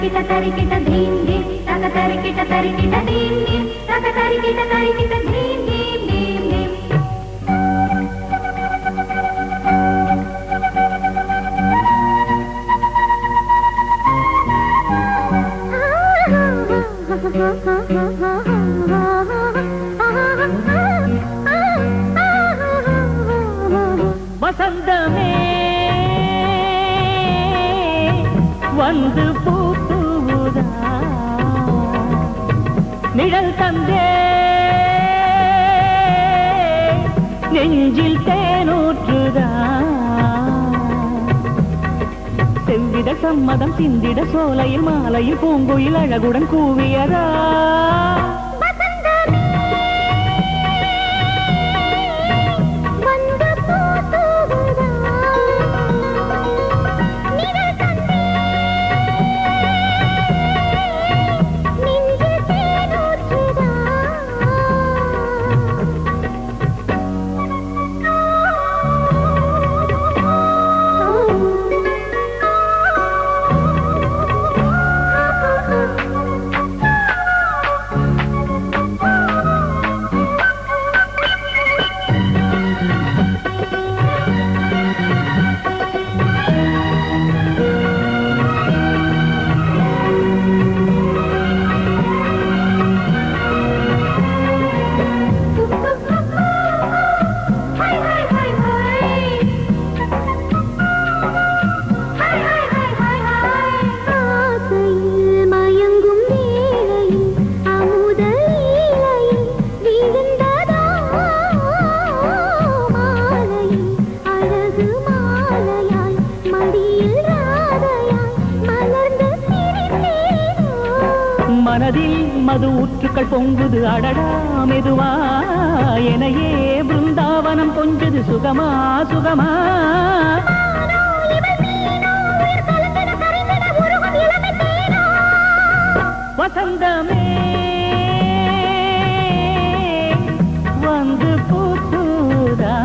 Kita dhin dhin, taka tarikita dhin dhin, taka tarikita dhin dhin dhin dhin. வசந்தமே வந்து பூத்துதா நிழல் தந்தே நெஞ்சில் தேனூற்றுதா செவ்விட சம்மதம் சிந்திட சோலையில் மாலையில் பூங்குயில் அழகுடன் கூவியதா மனதில் மது ஊற்றுக்கள் பொங்குது அடடா மெதுவா எனையே பிருந்தாவனம் கொஞ்சது சுகமா சுகமா வசந்தமே வந்து பூத்துதா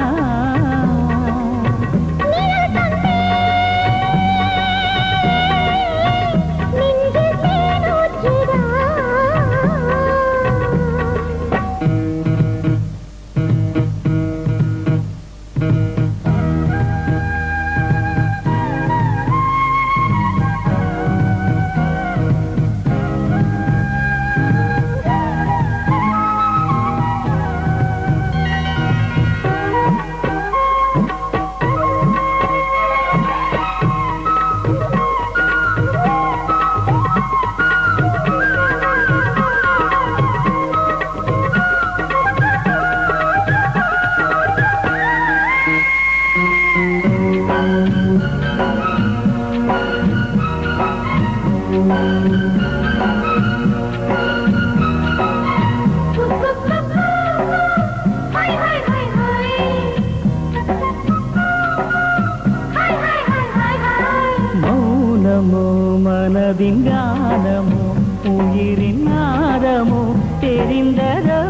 மௌனமோ மனதின் கானமோ உயிரின் நாதமோ தெரிந்ததோ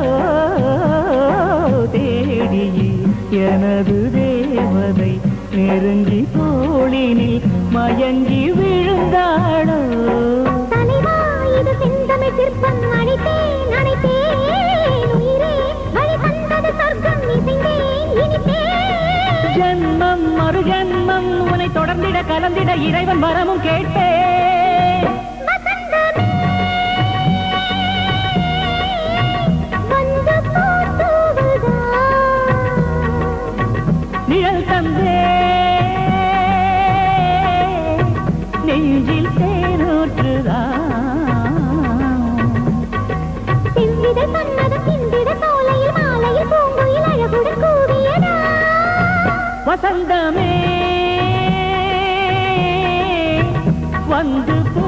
தேடியே எனது தேவதை நெருங்கி தோளினில் மயங்கி விழுந்தாளோ தலைவா இது செந்தமிழ் சிற்பம் அழைத்தேன் அழைத்தேன் உயிரே வழி தந்தது சொர்க்கம் இசைந்தேன் இனித்தேன் ஜன்மம் மறு ஜன்மம் உன்னை தொடர்ந்திட கலந்திட இறைவன் வரமும் கேட்டேன் நிழல் தந்தே நெஞ்சில் தேனூற்றுதா செவ்விட சம்மதம் சிந்திட சோலையில் மாலையில் பூங்குயில் அழகுடன் கூவியதா வசந்தமே வந்து பூ